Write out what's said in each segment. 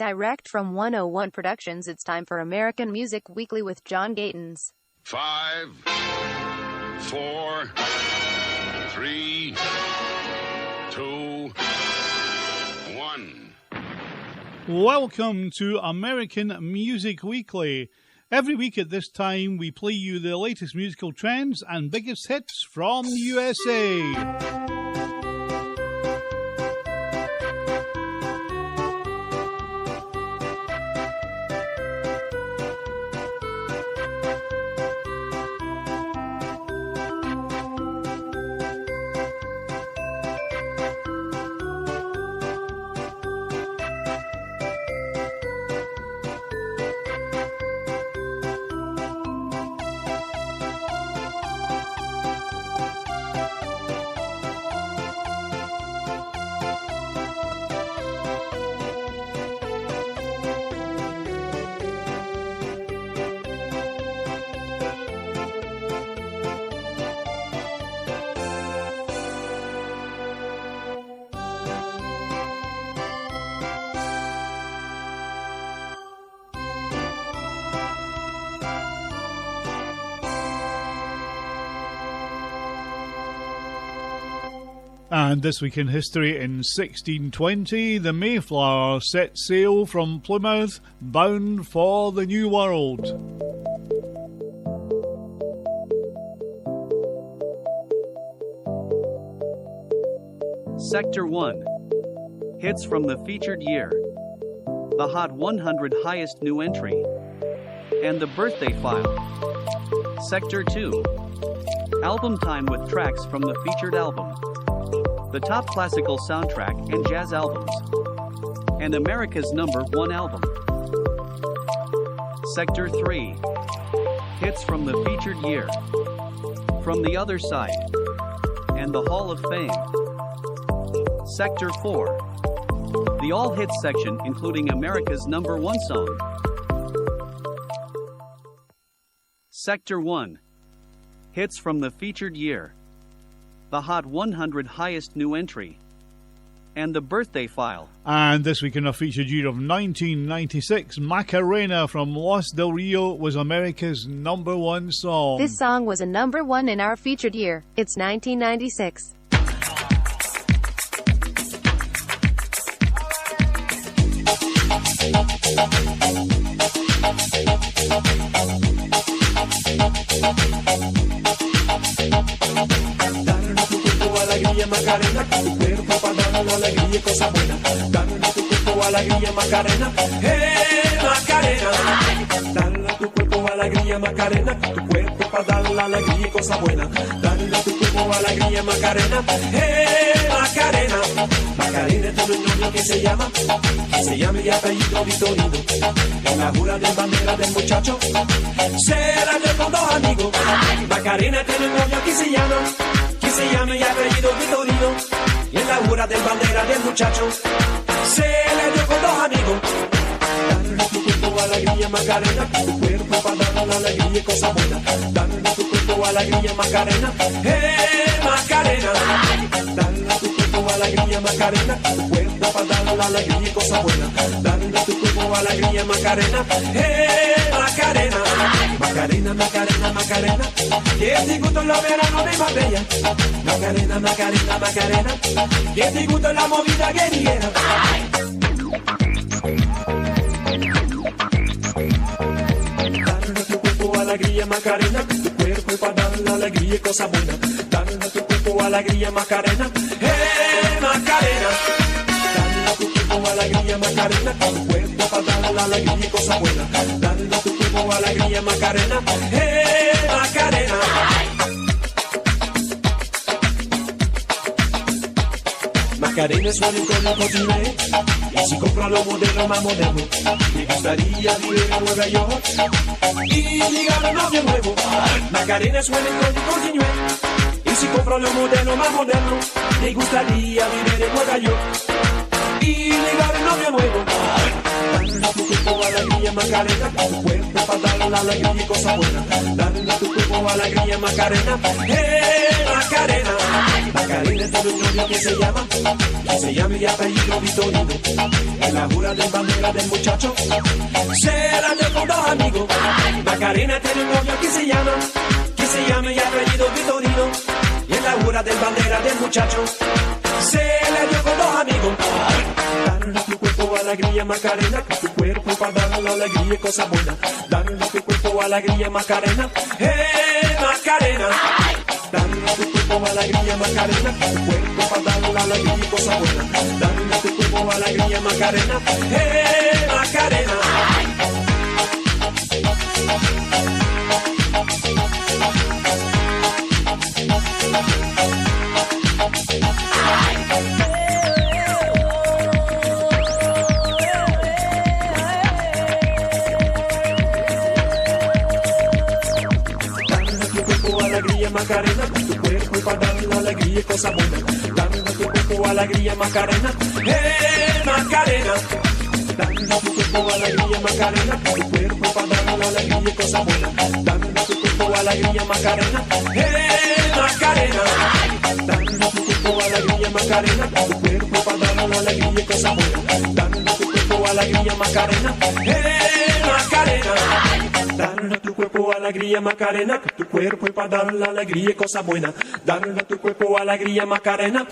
Direct from 101 Productions, it's time for American Music Weekly with John Gatins. 5, 4, 3, 2, 1. Welcome to American Music Weekly. Every week at this time, we play you the latest musical trends and biggest hits from the USA. And this week in history, in 1620, the Mayflower set sail from Plymouth, bound for the New World. Sector 1. Hits from the featured year. The Hot 100 highest new entry. And the birthday file. Sector 2. Album time with tracks from the featured album. The top classical soundtrack and jazz albums. And America's #1 album. Sector 3. Hits from the featured year. From the Other Side. And the Hall of Fame. Sector 4. The All Hits section including America's #1 song. Sector 1. Hits from the featured year. The Hot 100 highest new entry. And the birthday file. And this week in our featured year of 1996, Macarena from Los Del Rio was America's #1 song. This song was a #1 in our featured year. It's 1996. Macarena, tu cuerpo para dar la alegría y cosas buenas. Dale a tu cuerpo alegría, Macarena, Macarena. Dale a tu cuerpo alegría, Macarena, tu cuerpo para dar la alegría y cosas buenas. Dale a tu cuerpo alegría, Macarena, Macarena. Macarena tiene un novio que se llama y apellido Vitorino. En la jura de bandera del muchacho se la dio con dos amigos. Macarena tiene un novio que se llama y apellido Vitorino. Y en la jura de bandera del muchacho se le dio con dos amigos. Dale a tu cuerpo alegría, Macarena, tu cuerpo para dar la alegría y cosas buenas. Dale a tu cuerpo alegría, Macarena, Macarena. Dale a tu cuerpo alegría, Macarena, tu cuerpo para dar la alegría y cosas buenas. Dale a tu cuerpo alegría, Macarena, Macarena. Macarena, Macarena, Macarena, que te gustó los veranos de Marbella. Macarena, Macarena, Macarena, que te gustó la movida guerrillera. Dale a tu cuerpo alegría, Macarena, tu cuerpo para dar la alegría y cosas buenas. Dale a tu cuerpo alegría, Macarena, Macarena. Dale a tu cuerpo alegría, Macarena, tu cuerpo para dar la alegría y cosas buenas. Dale a tu cuerpo alegría, Macarena, Macarena. Macarena suena en todo el continente y si compra los modelos más modernos, me gustaría vivir en Nueva York y ligar un novio nuevo. Macarena suena en todo el continente y si compra los modelos más modernos, me gustaría vivir en Nueva York y ligar un novio nuevo. Dale a tu cuerpo alegría Macarena, tu cuerpo para dar la alegría y cosa buena. Dale a tu cuerpo alegría Macarena, Macarena. Macarena tiene un novio que se llama y apellido Vitorino. En la jura de bandera del muchacho se la dio con dos amigos. Macarena tiene un novio que se llama y apellido Vitorino. Y en la jura de bandera del muchacho se la dio con dos amigos. Dale a tu cuerpo alegría Macarena, que tu cuerpo para dar la alegría y cosa buena. Dale a tu cuerpo alegría Macarena, Macarena. Dale a tu cuerpo alegría Macarena, que tu cuerpo para dar la alegría y cosa buena. Dale a tu cuerpo alegría Macarena, Macarena. Macarena, tu cuerpo para dar la alegría y cosa buena. Dame a tu cuerpo alegría Macarena, Macarena. Dame a tu cuerpo alegría Macarena, tu cuerpo para dar la alegría y cosa buena. Dame a tu cuerpo alegría Macarena, Macarena. Dame a tu cuerpo alegría Macarena, tu cuerpo para dar la alegría y cosa buena. Dame a tu cuerpo alegría Macarena, Macarena. Dale a tu cuerpo alegría Macarena, que tu cuerpo es para dar la alegría y cosa buena. Dale a tu cuerpo alegría Macarena,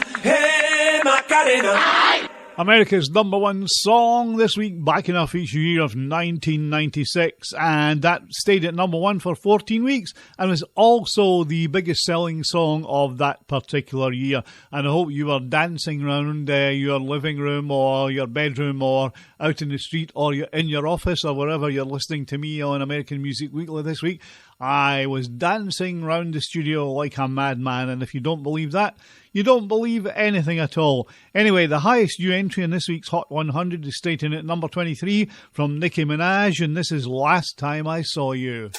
Macarena. America's number one song this week, back in our feature year of 1996, and that stayed at number one for 14 weeks and was also the biggest selling song of that particular year. And I hope you were dancing around your living room or your bedroom or out in the street or you're in your office or wherever you're listening to me on American Music Weekly this week. I was dancing round the studio like a madman, and if you don't believe that, you don't believe anything at all. Anyway, the highest new entry in this week's Hot 100 is straight in at number 23 from Nicki Minaj, and this is Last Time I Saw You.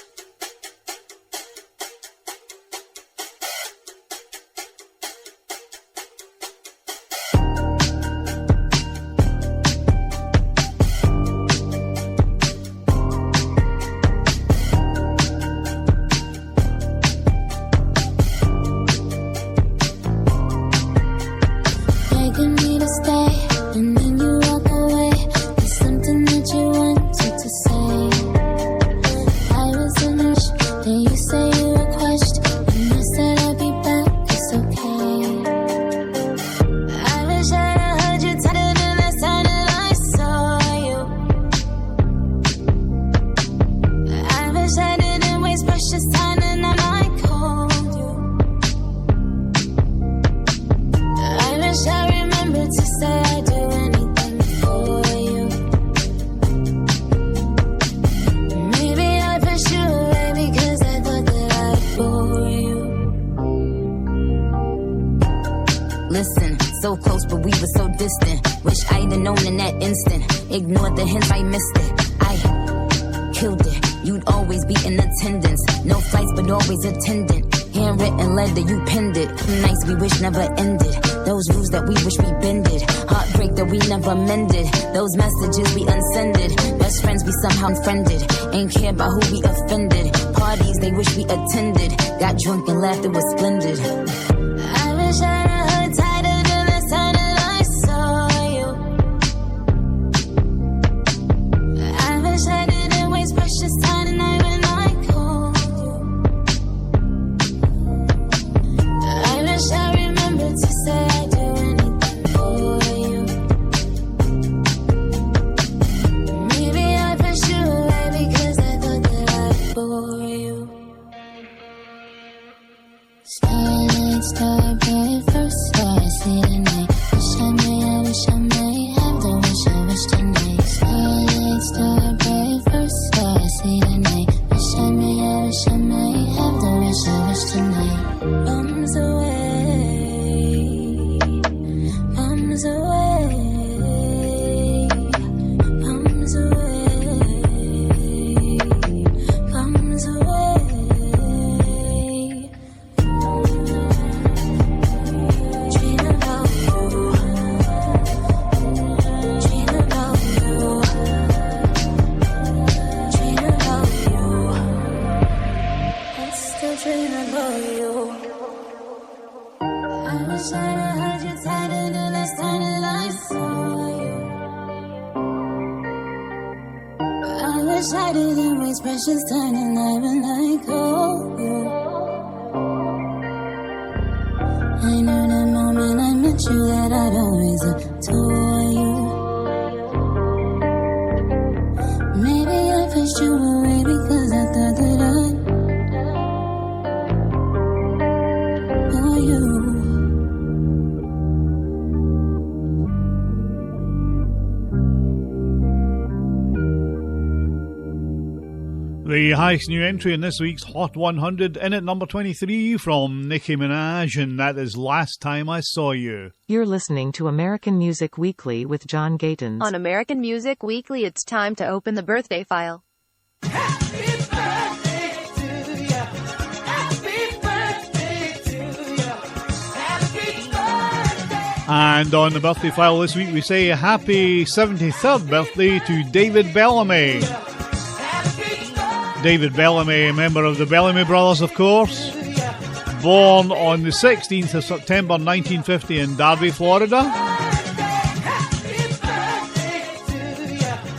Ain't care about who we offended. Parties they wish we attended. Got drunk and laughed, it was splendid. I wish I heard tighter the last time that I saw you. I wish I didn't waste precious time tonight when I called you. I wish I remembered to say I'd do anything for you. Maybe I pushed you away because I thought that I'd bore you. Starlight, starbright, first star I see tonight. Wish I may have the wish I wish tonight. Starlight, starbright, first star I see tonight. Wish I may have the wish I wish tonight. Bombs away, bombs away, bombs away, bombs away. Dream about wish I didn't waste precious time tonight when I call you. I knew the moment I met you that I'd always adore you. Maybe I pushed you away because I thought that I bore you. The highest new entry in this week's Hot 100, in at number 23 from Nicki Minaj, and that is Last Time I Saw You. You're listening to American Music Weekly with John Gatins. On American Music Weekly, it's time to open the birthday file. Happy birthday to ya. Happy birthday to ya. Happy birthday. And on the birthday file this week, we say happy 73rd birthday to David Bellamy. David Bellamy, a member of the Bellamy Brothers, of course. Born on the 16th of September 1950 in Derby, Florida.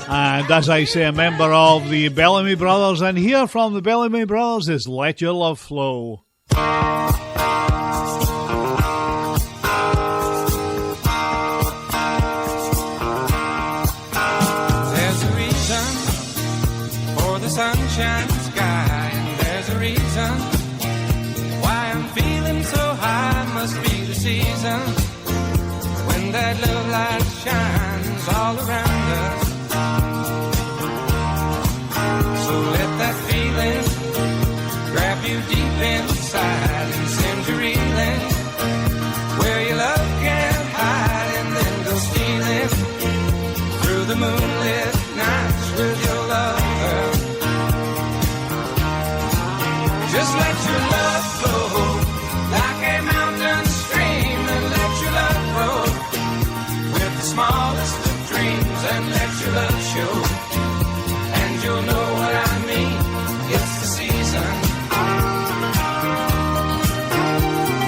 And as I say, a member of the Bellamy Brothers. And here from the Bellamy Brothers is Let Your Love Flow. There's a reason for the sunshine sky, and there's a reason why I'm feeling so high. Must be the season when that love light shines all around us. So let that feeling grab you deep inside and send you reeling where your love can't hide, and then go stealing through the moonlit nights with your lover. Just let your love flow like a mountain stream, and let your love grow with the smallest of dreams, and let your love show, and you'll know what I mean. It's the season.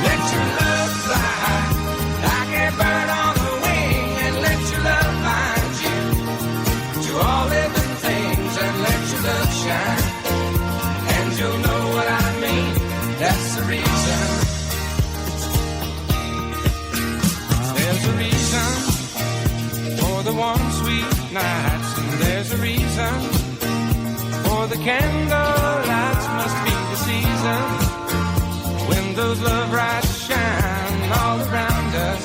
Let your love fly like a bird on the wing, and let your love find you to all living things, and let your love shine, and you'll know what I mean. That's the reason. There's a reason for the warm, sweet nights, and there's a reason for the candle lights. Must be the season when those love lights shine all around us.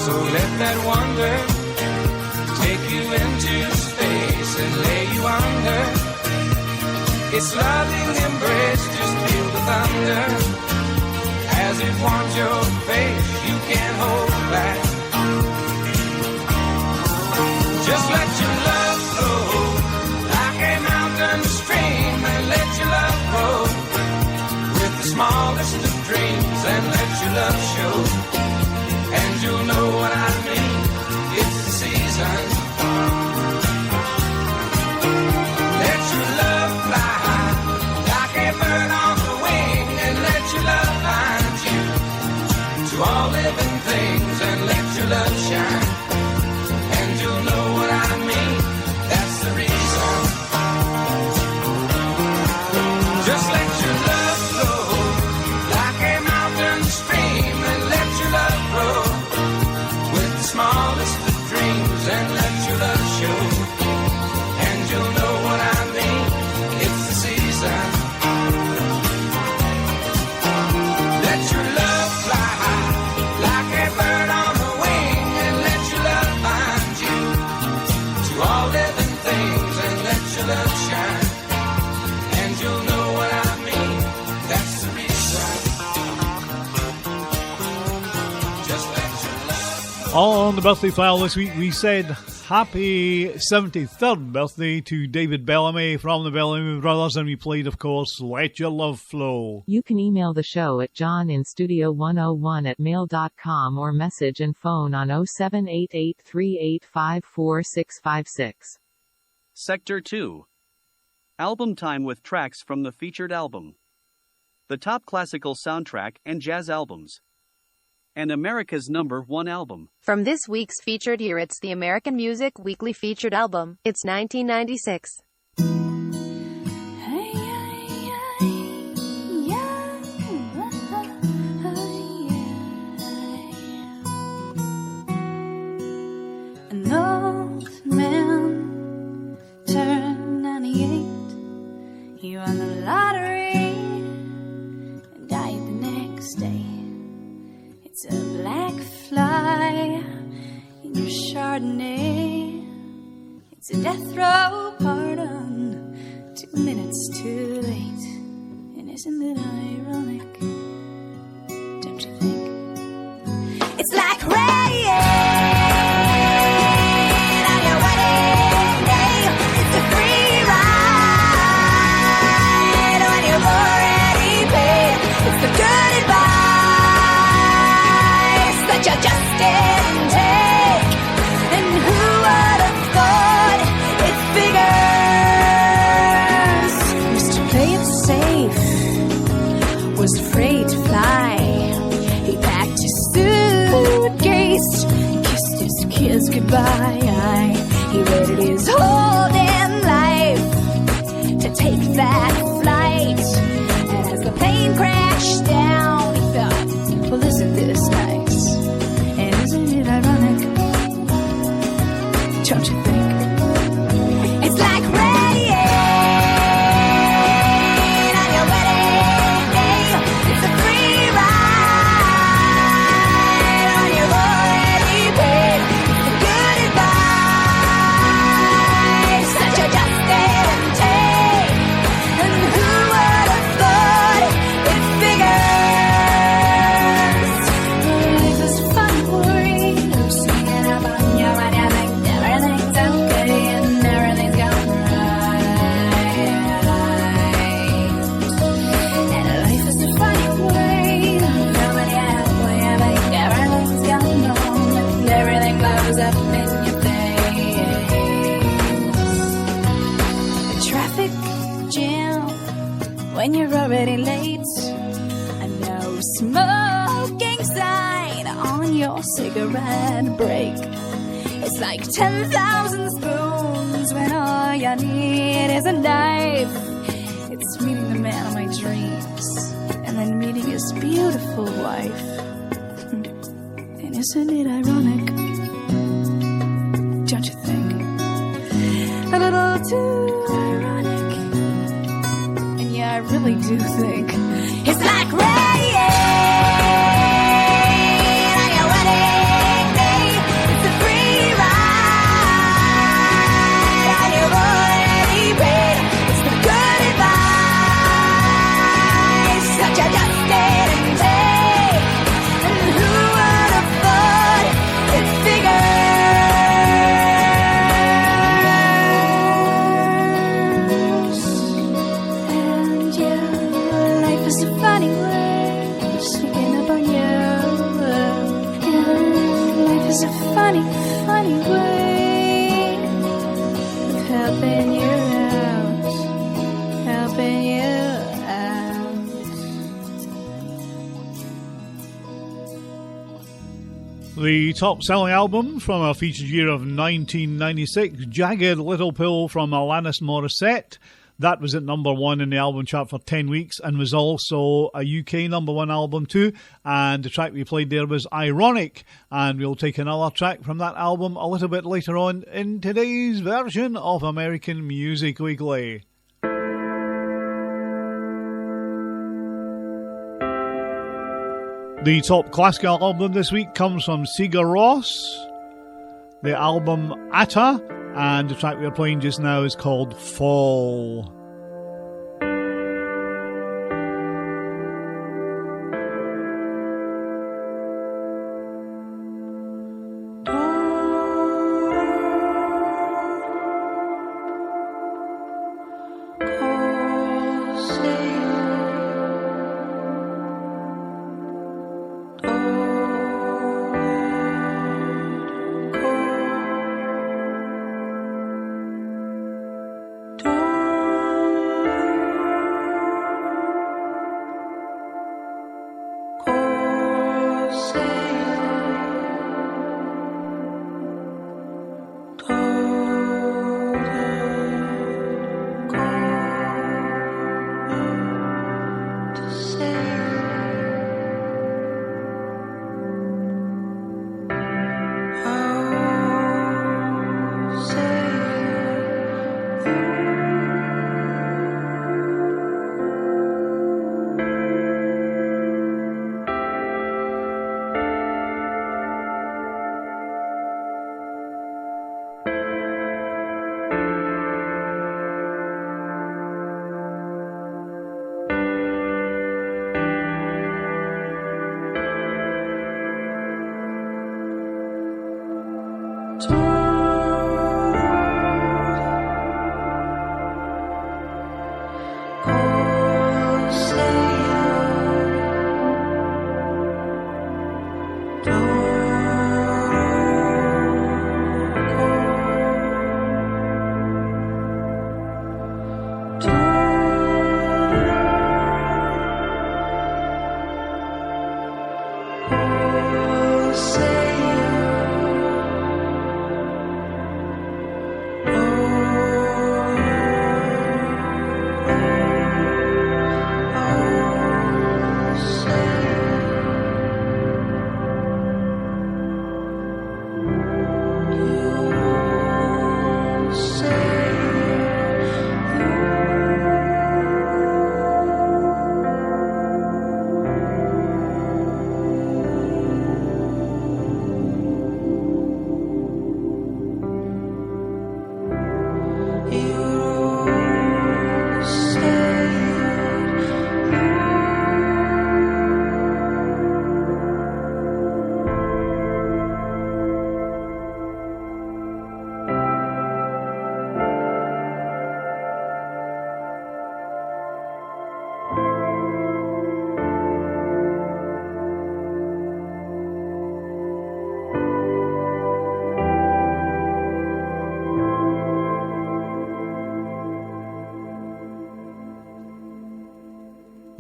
So let that wonder take you into space and lay you under its loving embrace. Just feel the thunder as it warms your face. You can't hold back. Just let your love flow like a mountain stream, and let your love grow with the smallest of dreams, and let your love show, and you'll know what I mean. It's the season. Let your love fly like a bird on the wing, and let your love find you to all living things, and let your love shine, and you'll know what I mean. That's the reason. Just let your love flow like a mountain stream, and let your love grow with the smallest of dreams, and let your love show, and you'll know what I mean. It's the season. Let your love fly like a bird on the wing, and let your love find you to all living things, and let your love shine, and you'll know what I mean. That's the reason. Just let your love. On the birthday file this week, we said happy 73rd birthday to David Bellamy from the Bellamy Brothers, and we played, of course, Let Your Love Flow. You can email the show at johninstudio101@mail.com or message and phone on 078838545656. Sector 2. Album time with tracks from the featured album. The top classical soundtrack and jazz albums. and America's #1 album. From this week's featured year, it's the American Music Weekly featured album. It's 1996. An old man turned 98. He won the lottery and died the next day. It's a black fly in your Chardonnay. It's a death row pardon, 2 minutes too late. And isn't it ironic? Don't you think? It's like rain on your wedding day. It's a free ride when you've already paid. It's the good advice that you just didn't take. And who would have thought it figures? Mr. Play It Safe was afraid to fly. He packed his suitcase, kissed his kids goodbye. He waited his whole damn life to take that flight. And as the plane crashed down, he thought, well, isn't this nice? And isn't it ironic? Don't you think? It's like rain on your wedding day. It's a free ride when you've already paid. It's the good advice that you just didn't take. And who would have thought it figures? Life is fun for you, singing about you when you think everything's okay and everything's going right. And life is a funny way, nobody halfway, I think everything's going wrong and everything blows up in your face. A traffic jam when you're already late. A no smoking sign on your cigarette break. It's like 10,000 spoons when all you need is a knife. It's meeting the man of my dreams and then meeting his beautiful wife. And isn't it ironic? Don't you think? A little too ironic. And yeah, I really do think it's like rain on your wedding day. It's a free ride and you've already paid. It's the good advice that you just didn't take. And who would have thought it figures? And yeah, life is a funny way, sneaking up on you. Yeah, life is a funny, funny way of helping you out, helping you out. The top selling album from our featured year of 1996, Jagged Little Pill from Alanis Morissette. That was at #1 in the album chart for 10 weeks and was also a UK #1 album too. And the track we played there was Ironic. And we'll take another track from that album a little bit later on in today's version of American Music Weekly. The top classical album this week comes from Sigur Rós, the album Atta, and the track we're playing just now is called Fall. Don't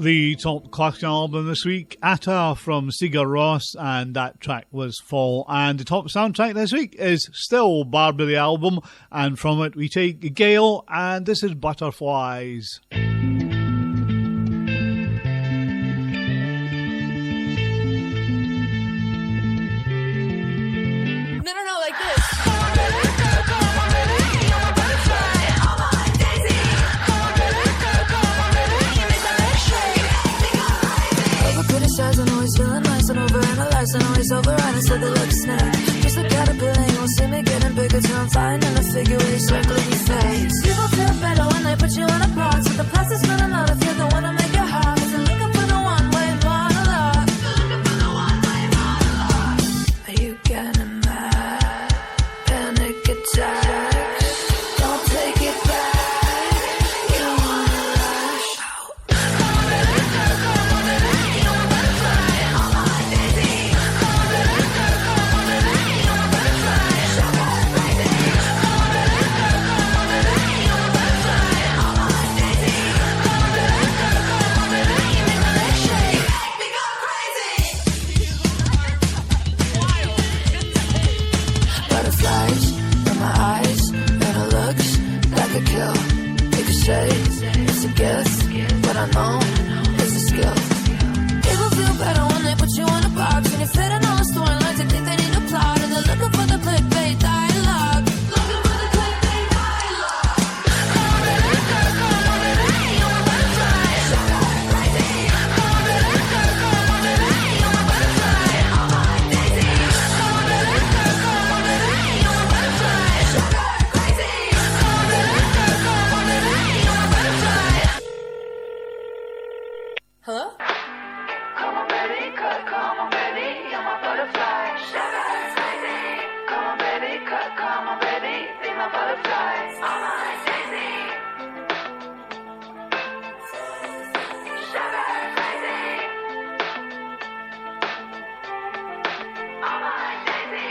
The top classic album this week, Atta from Sigur Rós, and that track was Fall. And the top soundtrack this week is still Barbie the album, and from it we take Gale, and this is Butterflies. No, like this. Criticizing, always feeling nice and overanalyzing, always overriding, so they look snake. Just look at a building, you'll see me getting bigger till I'm finding a figure where you circling your face. People feel better when they put you in a box, but the process gonna know if you're the one to make it hard. Cause they're looking for the one-way monologue. Are you getting mad? Panic attack. Don't take it back. You wanna rush out. Butterflies in my eyes, and it looks like a kill. You could say it's a gift, but I know it's a skill. People feel better when they put you in a box, and you're fitting all the storylines and think they need a plot, and they're looking for the clickbait dialogue. Looking for the clickbait dialogue. Hello? Come on, baby, come on, baby, you're my butterfly. Come on, baby, come on, baby, be my butterfly. Oh my daisy. Sugar crazy. Oh my daisy.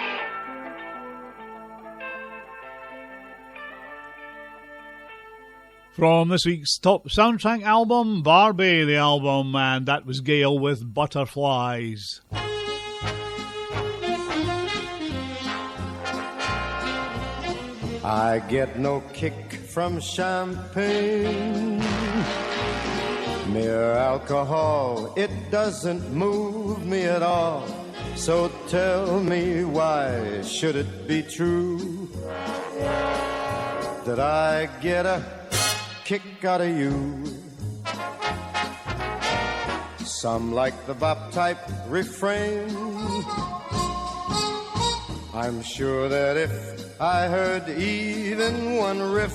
From this week's top soundtrack album, Barbie the album, and that was Gale with Butterflies. I get no kick from champagne. Mere alcohol, it doesn't move me at all. So tell me, why should it be true that I get a kick out of you? Some like the bop type refrain. I'm sure that if I heard even one riff,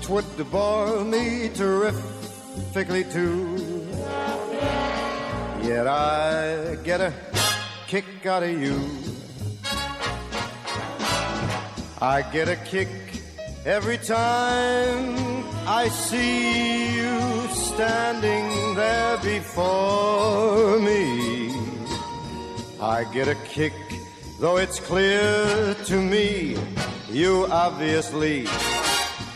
'twould bore me terrifically too. Yet I get a kick out of you. I get a kick every time I see you standing there before me. I get a kick, though it's clear to me you obviously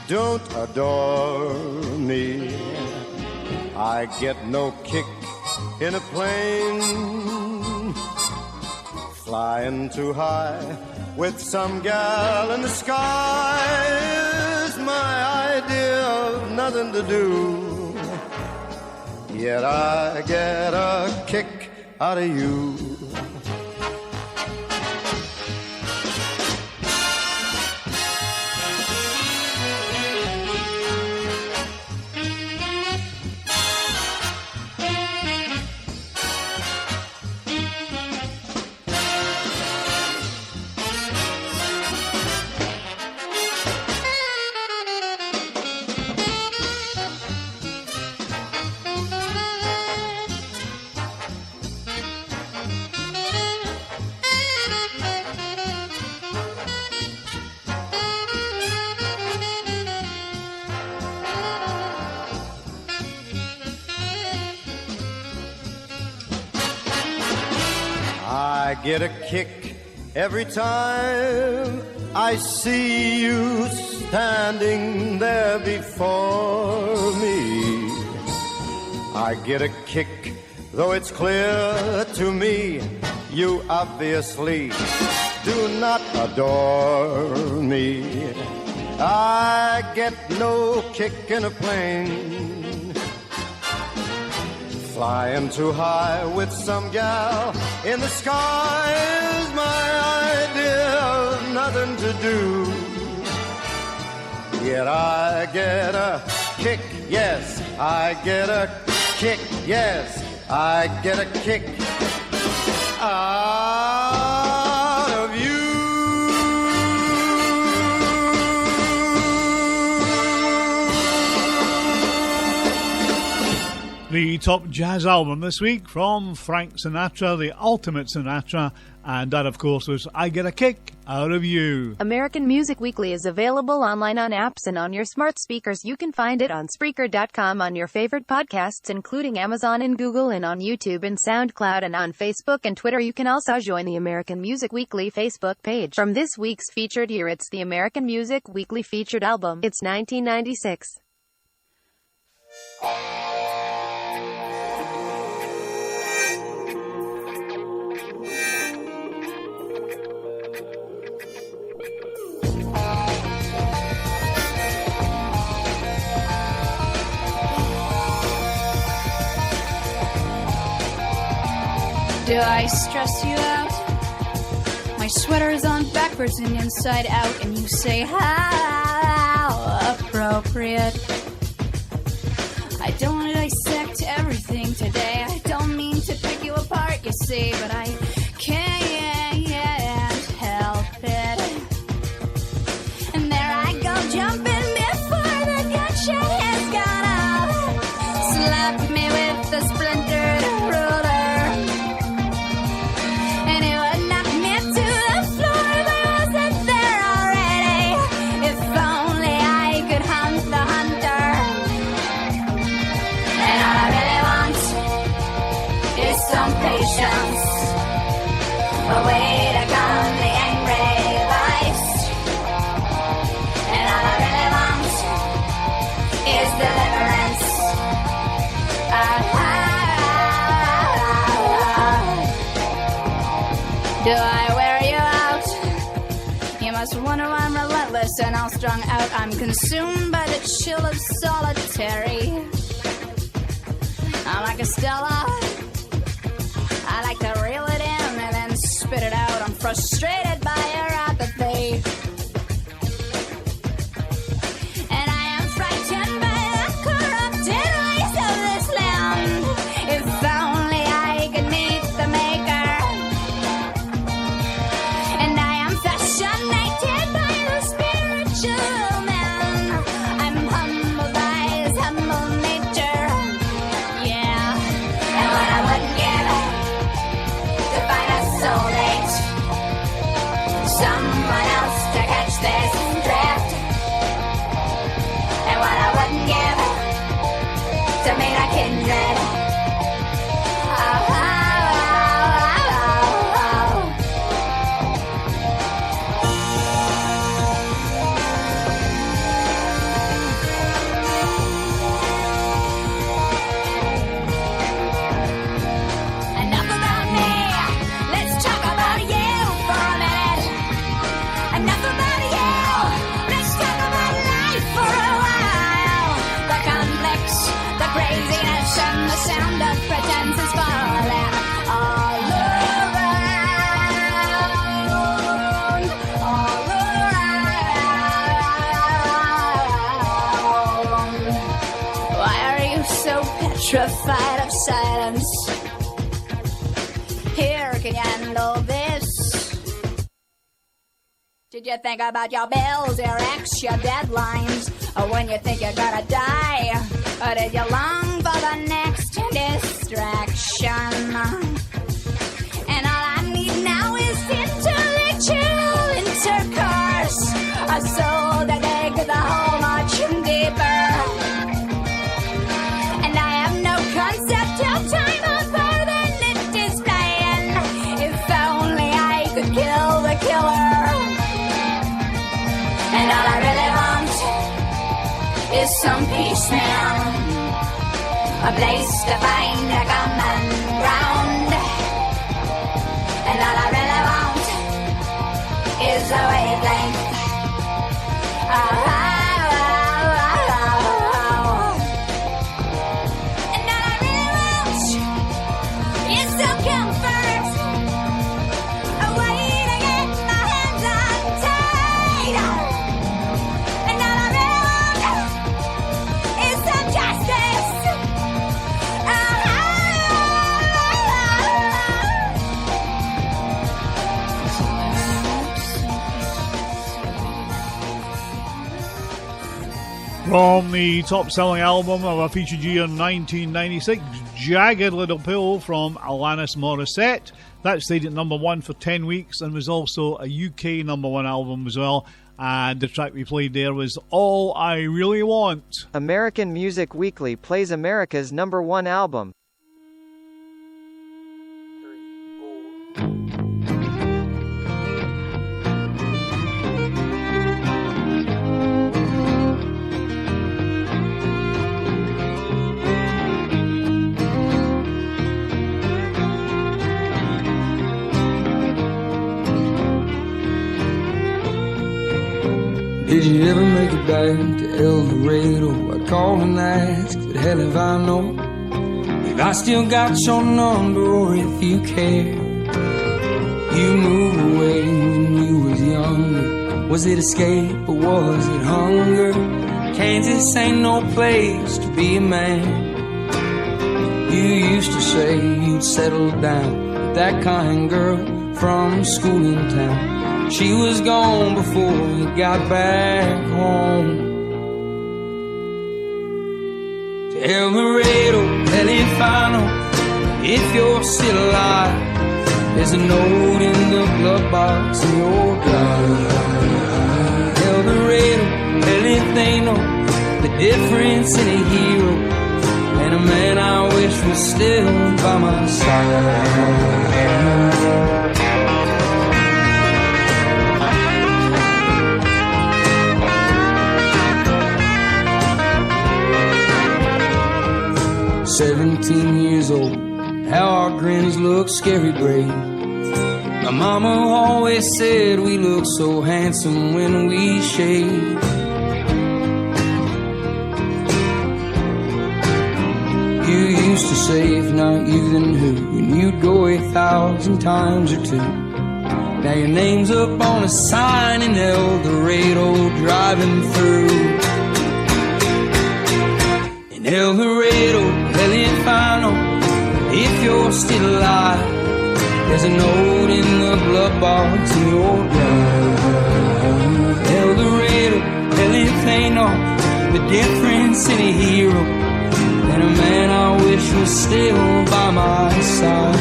don't adore me. I get no kick in a plane flying too high with some gal in the sky is my idea of nothing to do. Yet I get a kick out of you. I get a kick every time I see you standing there before me. I get a kick, though it's clear to me you obviously do not adore me. I get no kick in a plane, flying too high with some gal in the sky is my idea of nothing to do. Yet I get a kick, yes, I get a kick, yes, I get a kick out of you. The top jazz album this week from Frank Sinatra, the ultimate Sinatra, and that, of course, was I Get a Kick Out of You. American Music Weekly is available online on apps and on your smart speakers. You can find it on Spreaker.com, on your favorite podcasts, including Amazon and Google, and on YouTube and SoundCloud, and on Facebook and Twitter. You can also join the American Music Weekly Facebook page. From this week's featured year, it's the American Music Weekly featured album. It's 1996. Do I stress you out? My sweater's on backwards and inside out, and you say, how appropriate. I don't want to dissect everything today. I don't mean to pick you apart, you see, but I can't help it. And there I go, jumping before the gunshot has gone off. Slap me with the splintered ruler. A way to calm the angry voice. And all I really want is deliverance. Do I wear you out? You must wonder why I'm relentless and all strung out. I'm consumed by the chill of solitary. I'm like a Stella. I like to reel it in and then spit it out. I'm frustrated by your apathy. And I am frightened by the corrupted ways of this land. If only I could meet the maker. And I am fascinated by the spiritual man. I'm humbled by his humble nature. Yeah. And what I wouldn't give to find a soulmate, someone else to catch this drift. And what I wouldn't give to meet a kindred. Enough about me. Let's talk about you for a minute. Enough about you. Let's talk about life for a while. The conflicts, the craziness, and the sound of pretense is falling all around. All around. Why are you so petrified of silence? Here, can you handle this? Did you think about your bills, your ex, your deadlines? Or when you think you're gonna die? Or did you long for the next distraction? And all I need now is intellectual intercourse. A soul that digs the hole much deeper. And I have no concept of time or further than it is flying. If only I could kill the killer. And all I really want is some peace, man. a place to find a common ground. And all I really want is a wavelength. And all I really want is some comfort, a way to get my hands untied. And all I really want is some justice. From the top-selling album of a featured year in 1996, Jagged Little Pill from Alanis Morissette. That stayed at number one for 10 weeks and was also a UK number one album as well. And the track we played there was All I Really Want. American Music Weekly plays America's number one album. Did you ever make it back to El Dorado? I called and asked, but hell if I know if I still got your number or if you care. You moved away when you was younger. Was it escape or was it hunger? Kansas ain't no place to be a man. You used to say you'd settle down with that kind girl from school in town. She was gone before you got back home. To El Dorado, El Infano, if you're still alive, there's a note in the glove box in your drive. El Dorado, El Infano, the difference in a hero and a man I wish was still by my side. 17 years old, how our grins look scary brave. My mama always said we look so handsome when we shave. You used to say if not you then who, and you'd go 1,000 times or two. Now your name's up on a sign in El Dorado driving through. In El Dorado, El Infano, if you're still alive, there's a note in the glove box in your drive. El Dorado, El Infano, the difference in a hero and a man I wish was still by my side.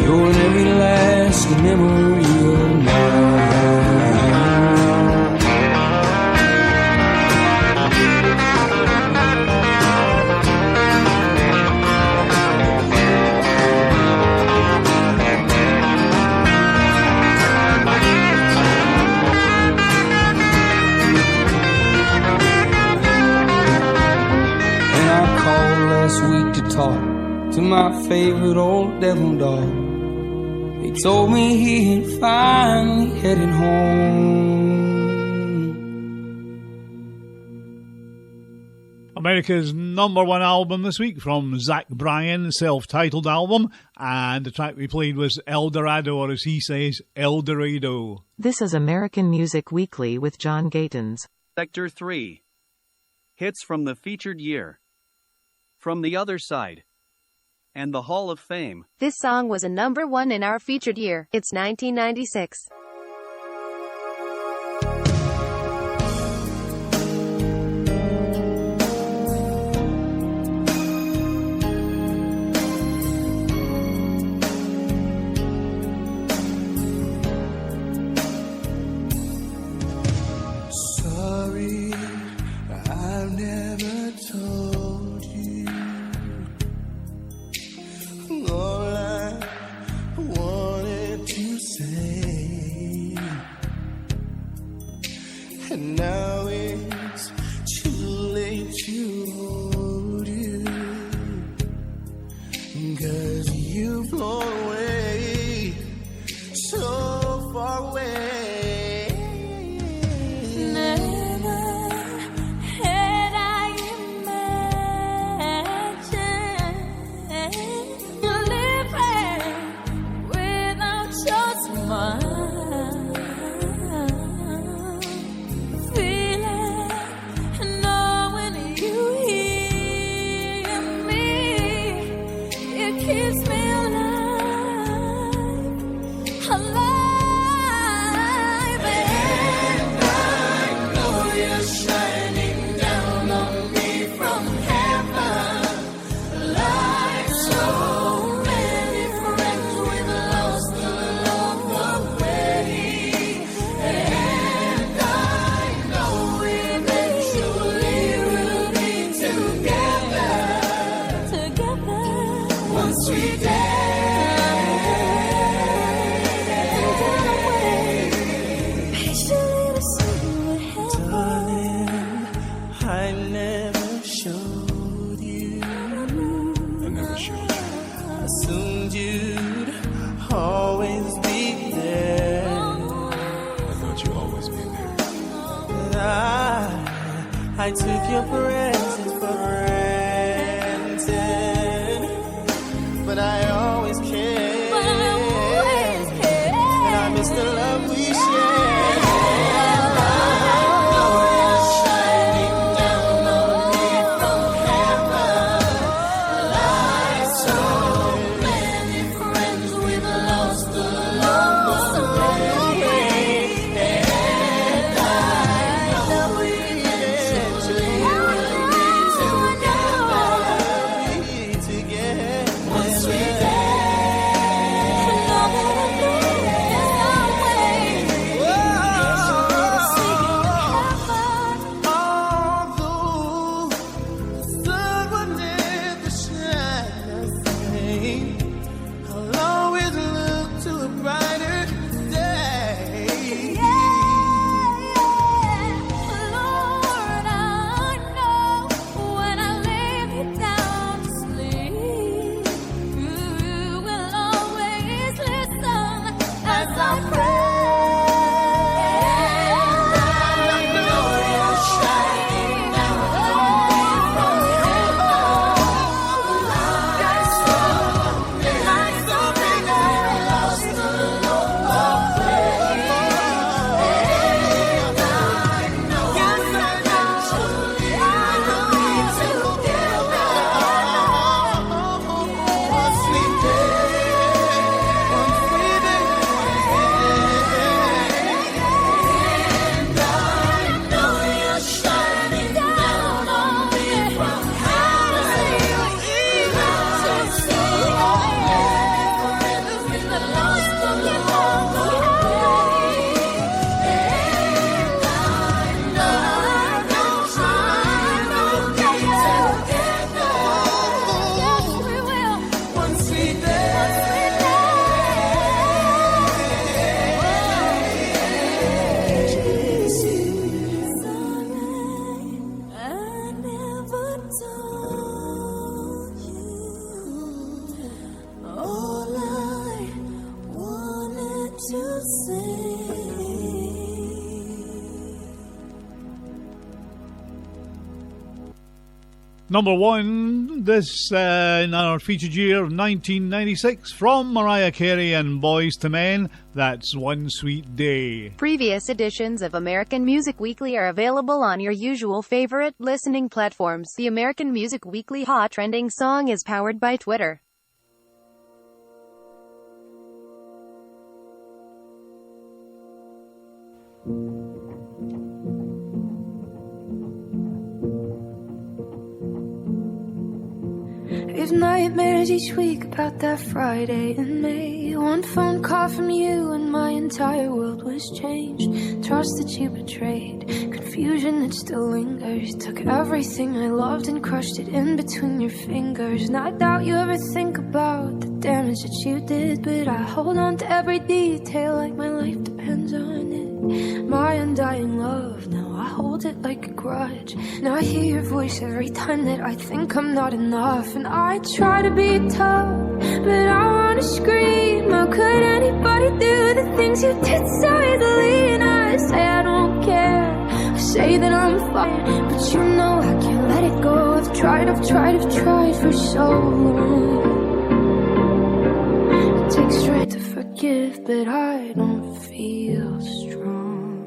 You're an every last memory of mine. Last week to talk to my favorite old devil dog. He told me he had finally headed home. America's number one album this week from Zach Bryan's self-titled album, and the track we played was El Dorado, or as he says, El Dorado. This is American Music Weekly with John Gatins. Sector 3. Hits from the featured year. From the Other Side and the Hall of Fame. This song was a number one in our featured year. It's 1996. Sorry, I've never told you all I wanted to say. mind. Feeling and knowing you hear me, it keeps me alive, alive. And I know you're shining down on me from heaven, like so many friends we've lost the love already. And I know eventually we'll be together, together, one sweet day. Patiently to see what happens. Darling, I never showed you. I never showed you. Assumed you'd always be there. I thought you'd always be there. But I took your presence for granted. But I always cared. But I always cared. And I miss the love we shared. Shining down on me from heaven, like so many friends we've lost the love already. And I know eventually we'll be together, one sweet day. And all that I know is our way. Although the sun would never shine the same, I'll always look to a brighter day. Lord, I know when I lay me down to sleep, you will always listen as I pray. I know you're shining down on me from heaven, like so many lost the love already. And I know eventually we'll be together, one sweet day, one sweet day. And I know you're shining down on me from heaven, like so many friends we've lost the love already. And I know eventually we'll be together. Yes, we will. One sweet day. I never told you all I wanted to say. Number one, this in our featured year of 1996, from Mariah Carey and Boys to Men, that's One Sweet Day. Previous editions of American Music Weekly are available on your usual favorite listening platforms. The American Music Weekly Hot Trending Song is powered by Twitter. We've nightmares each week about that Friday in May. One phone call from you and my entire world was changed. Trust that you betrayed, confusion that still lingers. Took everything I loved and crushed it in between your fingers. And I doubt you ever think about the damage that you did, but I hold on to every detail like my life depends on it. My undying love, now I hold it like a grudge. Now I hear your voice every time that I think I'm not enough. And I try to be tough, but I wanna scream. How could anybody do the things you did so easily? And I say I don't care, I say that I'm fine, but you know I can't let it go. I've tried for so long. It takes strength to forget forgive, but I don't feel strong.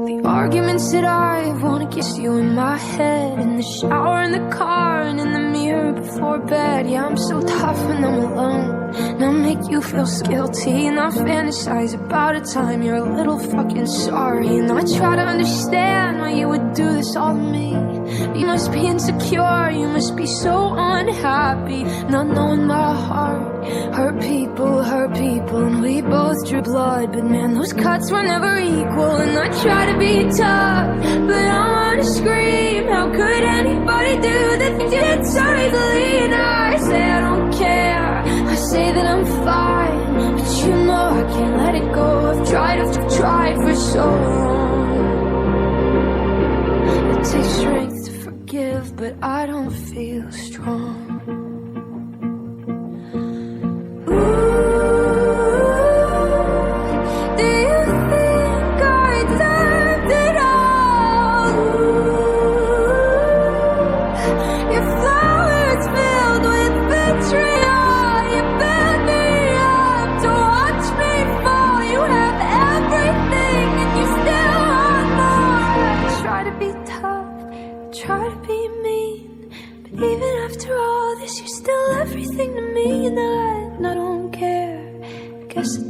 The arguments that I wanna kiss you in my head, in the shower, in the car, and in the mirror before bed. Yeah, I'm so tough when I'm alone, and I make you feel guilty, and I fantasize about a time you're a little fucking sorry. And I try to understand why you would do this all to me. You must be insecure, you must be so unhappy, not knowing my heart hurt people, and we both drew blood, but man, those cuts were never equal. And I try to be tough, but I wanna scream. How could anybody do the things you did so easily? And I say I don't care, I say that I'm fine, but you know I can't let it go. I've tried for so long. It takes strength to forgive, but I don't feel strong.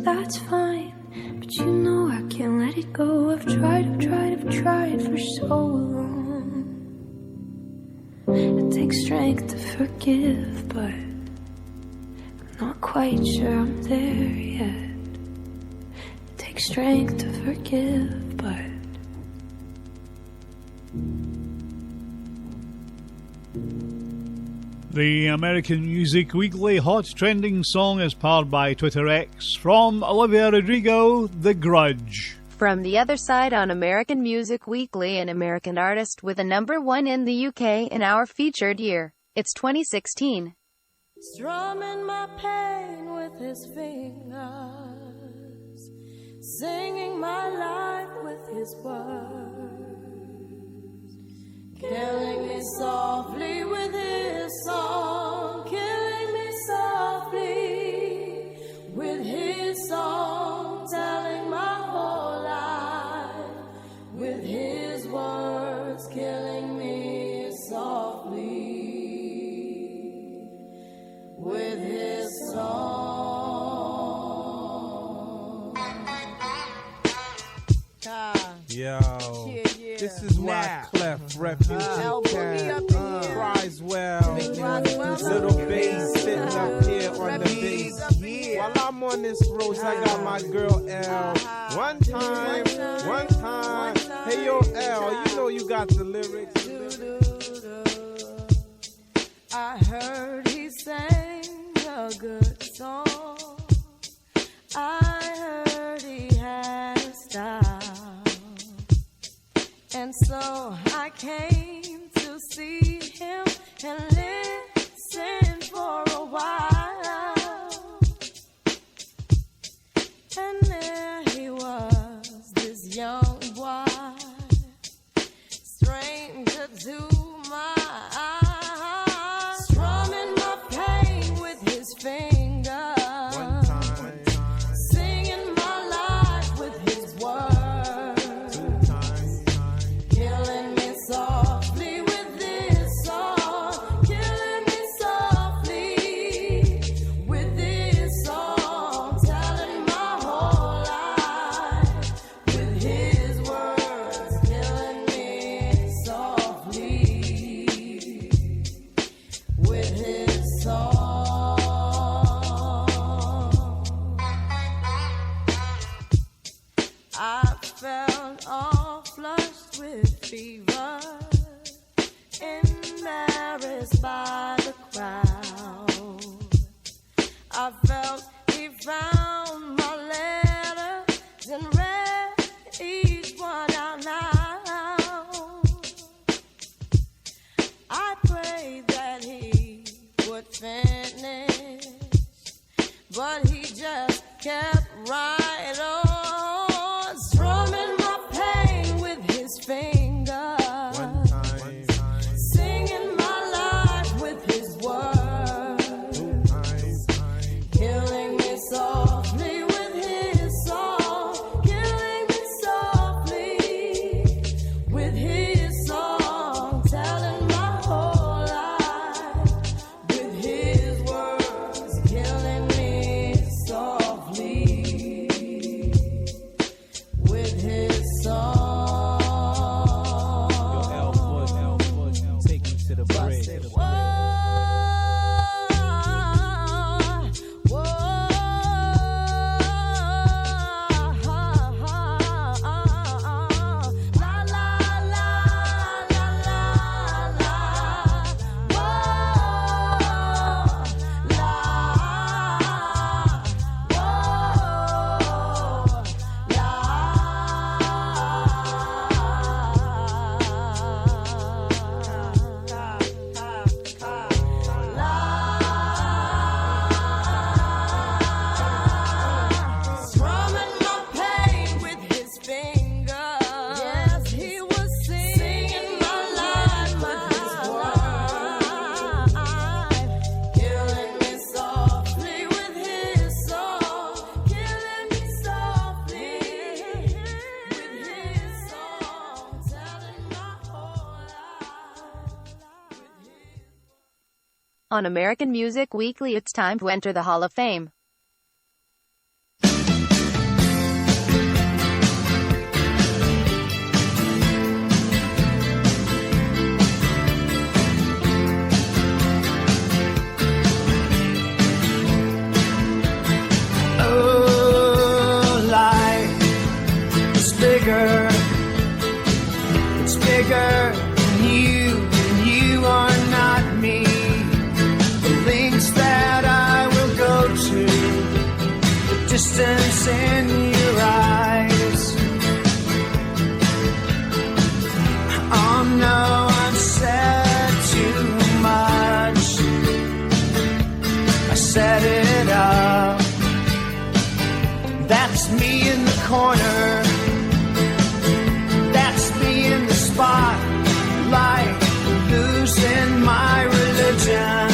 That's fine, but you know I can't let it go. I've tried for so long. It takes strength to forgive, but I'm not quite sure I'm there yet. It takes strength to forgive, but The American Music Weekly Hot Trending Song is powered by Twitter X. From Olivia Rodrigo, The Grudge. From the other side on American Music Weekly, an American artist with a #1 in the UK in our featured year. It's 2016. Strumming my pain with his fingers, singing my life with his words, killing me softly with his song, killing me softly with his song, telling my whole life with his words, killing me softly with his song. Yo, this is why Clef Refugee cries well. Little bass sitting up here on the bass. While I'm on this road, I got my girl L. One time. Hey yo L, you know you got the lyrics. I heard he sang a good song. I heard he had a style. And so I came to see him and listen for a while. And there he was, this young boy, stranger to my eyes, strumming my pain with his fingers, singing my life with his words, killing me softly with this song, killing me softly with this song, telling my whole life with his words, killing me softly with his song. I felt all flushed with fever, embarrassed by the crowd. I felt he found my letters and read each one out loud. I prayed that he would finish, but he just kept right on, strumming my pain with his fingers, singing my life with his words, killing me On American Music Weekly, it's time to enter the Hall of Fame. Oh, life is bigger. It's bigger than you, and you are not me. The lengths that I will go to, the distance in your eyes. Oh no, I've said too much. I set it up. That's me in the corner. That's me in the spotlight, losing my religion,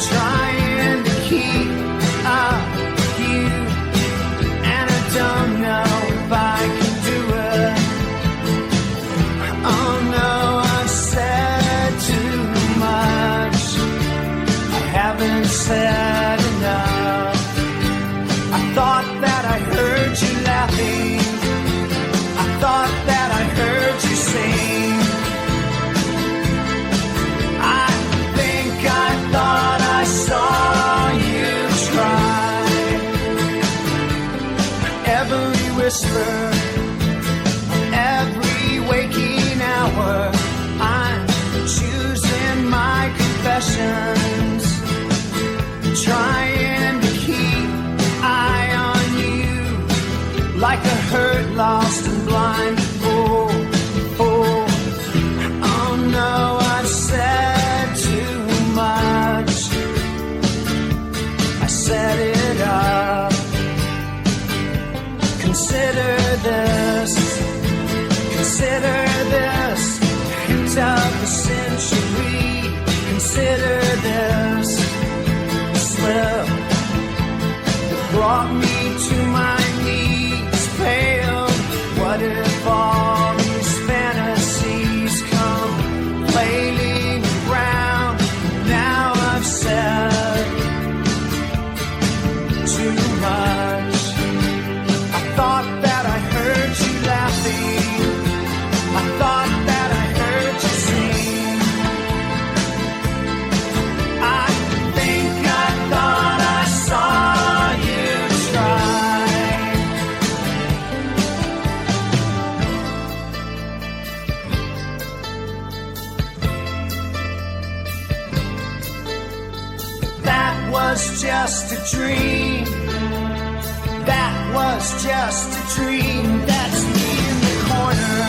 trying to keep up with you, and I don't know if I can do it. Oh no, I've said too much. I haven't said enough. I thought that I heard you laughing. I thought that I heard you sing. I think I thought I saw you try. Every whisper, every waking hour, I'm choosing my confessions, trying to keep eye on you, like a hurt, lost and blind. Oh, oh, oh no, I've said too much. I set it up. Consider this, consider this, hint of the century. Consider this slip that brought me to my knees, pale. What if all these fantasies come flailing around? Now I've said too much. I thought that I heard you laughing. I thought that I heard you sing. I think I thought I saw you try. That was just a dream. That was just a dream. That's me in the corner.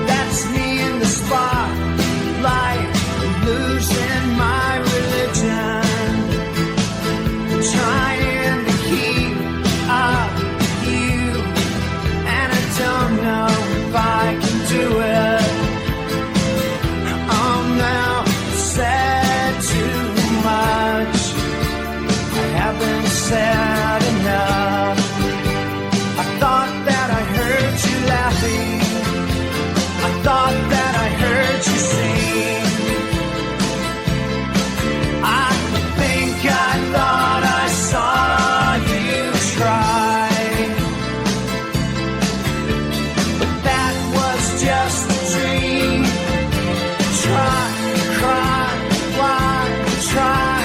That's me in the spotlight, losing my religion, trying to keep up with you, and I don't know if I can do it. Oh no, said too much. I haven't said enough. I thought that I heard you laughing. I thought that I heard you sing. I think I thought I saw you try. But that was just a dream. Try, cry, why try?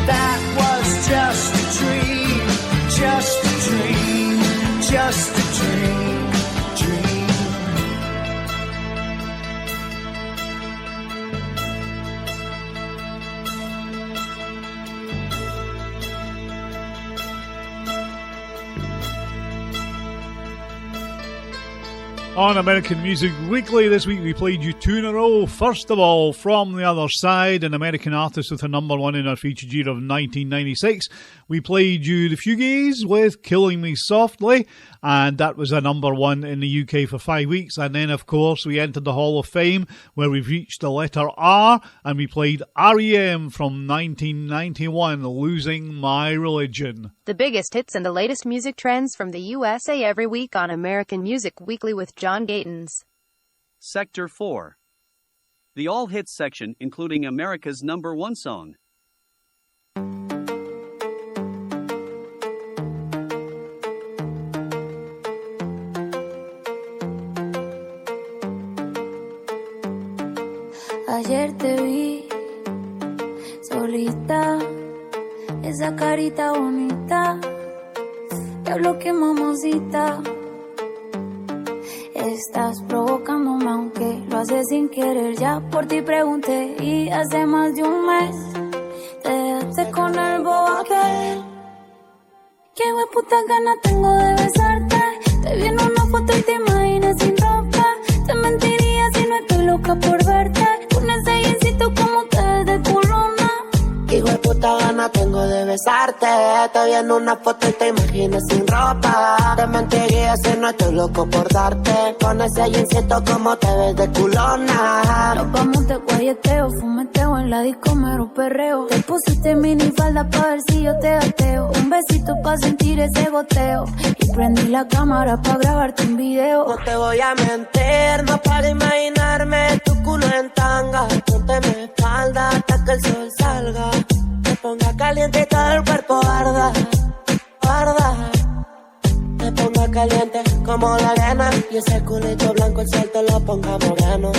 That was just a dream. Just a dream. Just a dream. Dream. On American Music Weekly this week, we played you two in a row. First of all, From the Other Side, an American artist with a number one in our featured year of 1996. We played you The Fugees with Killing Me Softly, and that was a number one in the UK for 5 weeks. And then, of course, we entered the Hall of Fame, where we've reached the letter R, and we played REM from 1991, Losing My Religion. The biggest hits and the latest music trends from the USA every week on American Music Weekly with John Gatins. Sector 4. the All Hits section, including America's #1 song. Ayer te vi solita, esa carita bonita, diablo que mamacita. Estás provocándome aunque lo haces sin querer. Ya por ti pregunté y hace más de un mes te dejaste con el bobo aquel. Qué hueputa gana tengo de besarte. Te vi en una foto y te imaginas sin ropa. Te mentiría si no estoy loca por verte. Con ese jeansito como te ves de culona. Qué hueputa gana tengo de besarte. Te vi en una foto y te imaginas sin ropa. Te mentiría si no estoy loco por darte. Con ese jeansito como te ves de culona. Nos vamos de guayeteo, fumeteo en la disco mero perreo. Te pusiste mini falda pa' ver si yo te gateo. Un besito pa' sentir ese goteo. Y prendí la cámara pa' grabarte un video. No te voy a mentir, no para imaginarme tu culo en tanga. Ponte mi espalda hasta que el sol salga. Te ponga caliente y todo el cuerpo arda, arda. Te ponga caliente como la arena. Y ese culito blanco el sol te lo ponga moreno.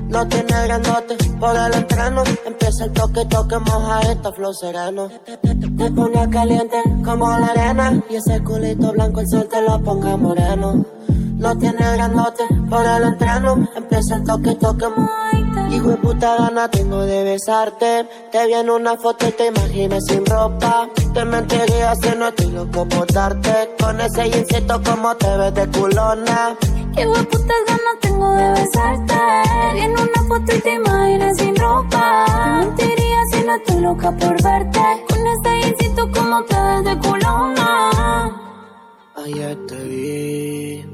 No tiene grandote por el entreno. Empieza el toque, toque, moja esto, flow sereno. Te ponga caliente como la arena. Y ese culito blanco el sol te lo ponga moreno. No tiene grandote por el entreno. Empieza el toque, toque, hijo de puta gana tengo de besarte. Te vi en una foto y te imaginas sin ropa. Te mentiría si no estoy loco por darte. Con ese jeansito como te ves de culona. Qué hueputas ganas tengo de besarte. Te vi en una foto y te imaginas sin ropa. Te mentiría si no estoy loca por verte. Con ese jeansito como te ves de culona. Ayer te vi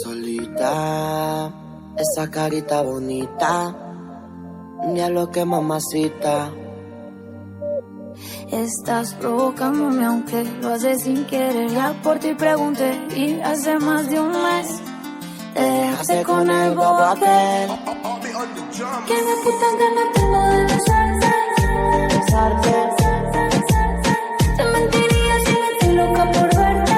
solita, esa carita bonita, diablo que mamacita. Estás provocándome aunque lo haces sin querer. Ya por ti pregunté y hace más de un mes te dejaste con el bobo aquel. Que me putas ganas tengo de besarte, besarte. Te mentiría si no estoy loca por verte.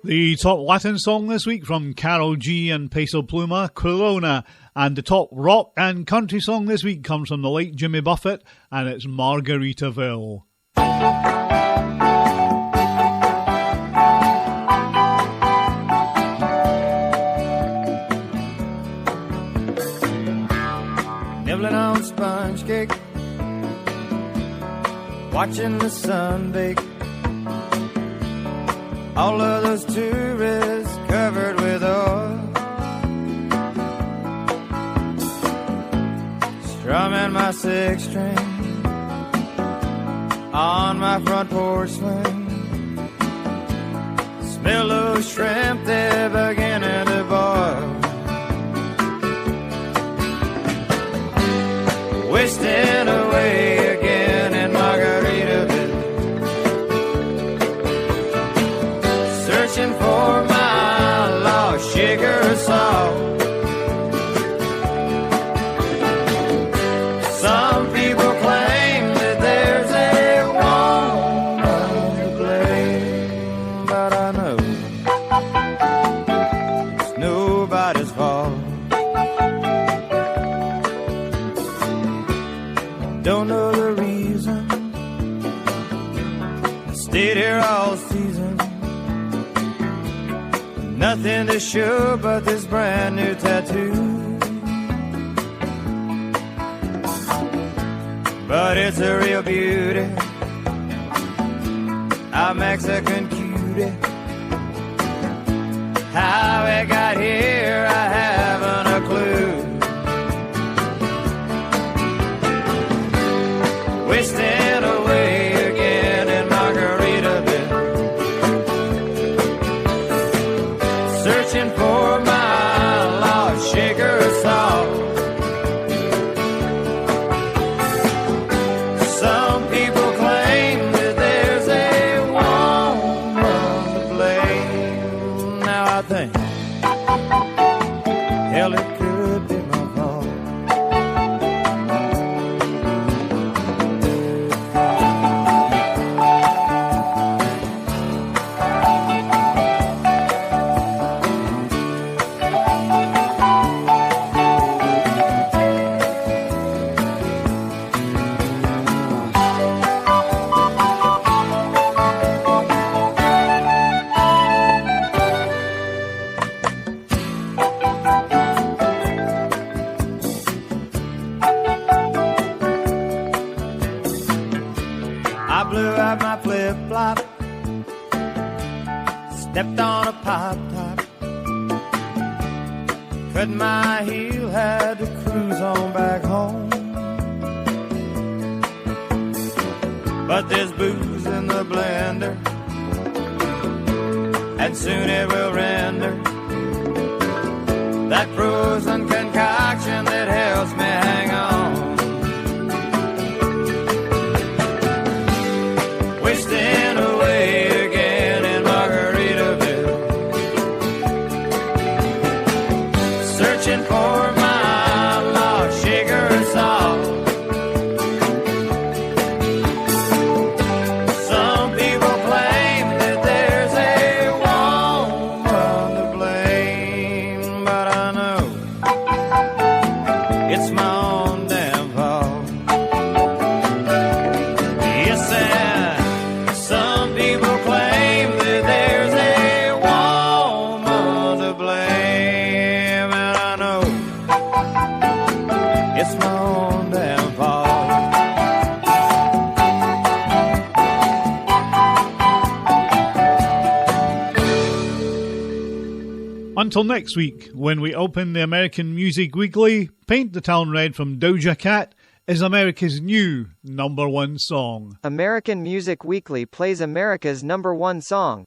The top Latin song this week from Karol G and Peso Pluma, Culona. And the top rock and country song this week comes from the late Jimmy Buffett, and it's Margaritaville. Nibbling on sponge cake, watching the sun bake. All of those tourists covered with oil, strumming my six string on my front porch swing. Smell those shrimp, they're beginning to boil. Wasting away again in Margaritaville, searching for my lost sugar salt. Some people claim that there's a woman to blame, but I know it's nobody's fault. Don't know the reason, stayed here all season. Nothing to show but this brand new tattoo. But it's a real beauty, a Mexican cutie. How it got here, I haven't a clue. Wasting away again in Margaritaville, searching for my lost sugar salt. out my flip-flop, stepped on a pop-top, cut my heel, had to cruise on back home. But there's booze in the blender, and soon it will render that frozen concoction that helps me hang on. Wasting away again in Margaritaville, searching for my lost sugar and salt. Some people claim that there's a woman to blame, but I know it's my own damn fault. Yes, and some people claim that there's a woman to blame, and I know it's my own damn fault. Until next week, when we open the American Music Weekly, Paint the Town Red from Doja Cat is America's new #1 song. American Music Weekly plays America's #1 song.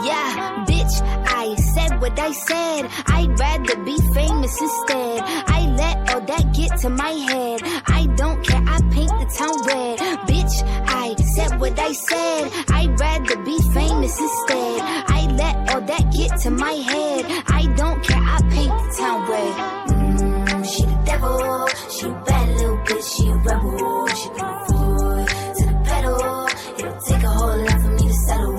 Yeah, bitch, I said what I said. I'd rather be famous instead. I let all that get to my head. I don't care, I paint the town red. Bitch, I said what I said. I'd rather be famous instead. I let all that get to my head. I don't care, I paint the town red. She the devil, she a bad little bitch, she a rebel. She put her foot to the pedal. It'll take a whole lot for me to settle.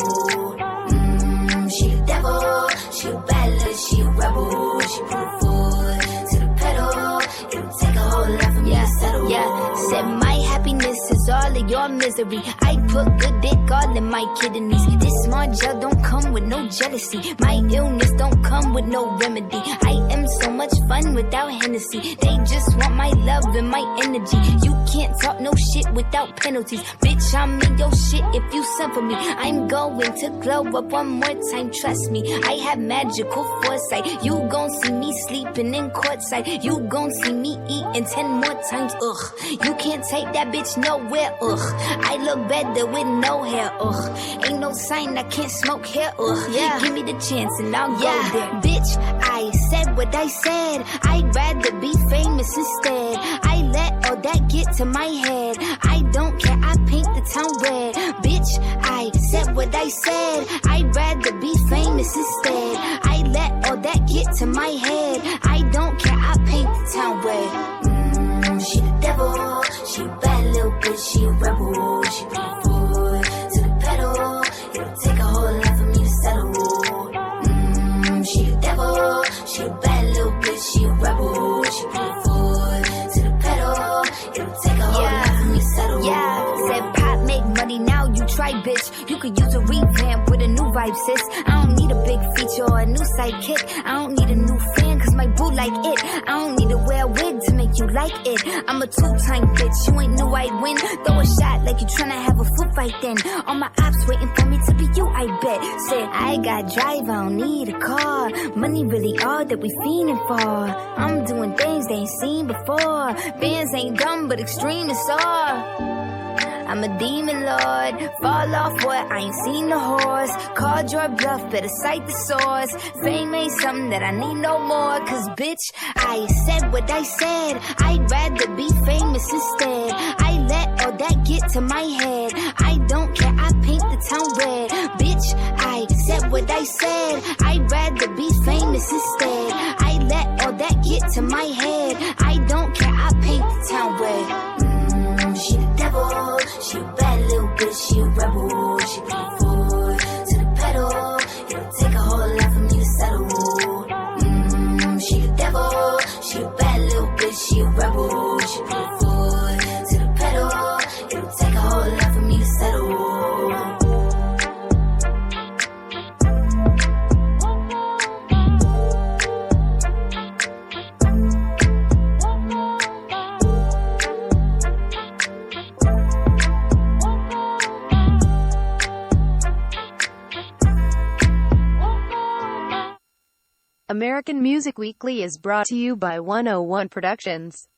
She the devil, she a bad little, she a rebel. She put her foot to the pedal. It'll take a whole lot for me to settle. Yeah, said my happiness is all of your misery. I put good dick all in my kidneys. This small gel don't come with no jealousy. My illness don't come with no remedy. I am so much fun without Hennessy. They just want my love and my energy. You can't talk no shit without penalties. Bitch, I'm in your shit if you send for me. I'm going to glow up one more time, trust me. I have magical foresight. You gon' see me sleeping in courtside. You gon' see me eating 10 more times, ugh. You can't take that bitch nowhere, ugh. I look better with no hair, ugh. Ain't no sign I can't smoke hair, ugh. Yeah, give me the chance and I'll go there. Bitch, I said what I said. I'd rather be famous instead. I let all that get to my head. I don't care, I paint the town red. Bitch, I said what I said. I'd rather be famous instead. I let all that get to my head. I don't care, I paint the town red. She the devil, she a bad little bitch, she a rebel. She put her foot to the pedal. It'll take a whole lot for me to settle. She the devil, she a bad little bitch, she a rebel. She put her foot to the pedal. It'll take a whole lot for me to settle. Yeah, said pop make money, now you try, bitch. You could use a revamp with a new vibe, sis. I don't need a big feature or a new sidekick. I don't need a new fan, cause my boo like it. I don't need to wear a wig to make you like it. I'm a two-time bitch, you ain't knew I'd win. Throw a shot like you tryna have a foot fight then. All my ops waiting for me to be you, I bet. Said I got drive, I don't need a car. Money really all that we fiending for. I'm doing things they ain't seen before. Bands ain't dumb, but extreme is all. I'm a demon lord, fall off what, I ain't seen the horse. Called your bluff, better cite the source. Fame ain't something that I need no more. Cause bitch, I said what I said. I'd rather be famous instead. I let all that get to my head. I don't care, I paint the town red. Bitch, I said what I said. I'd rather be famous instead. I let all that get to my head. I don't care, I paint the town red. She the devil, she a bad little bitch, she a rebel. She put her foot to the pedal. It'll take a whole lot for me to settle. She the devil, she a bad little bitch, she a rebel. She put her foot American Music Weekly is brought to you by 101 Productions.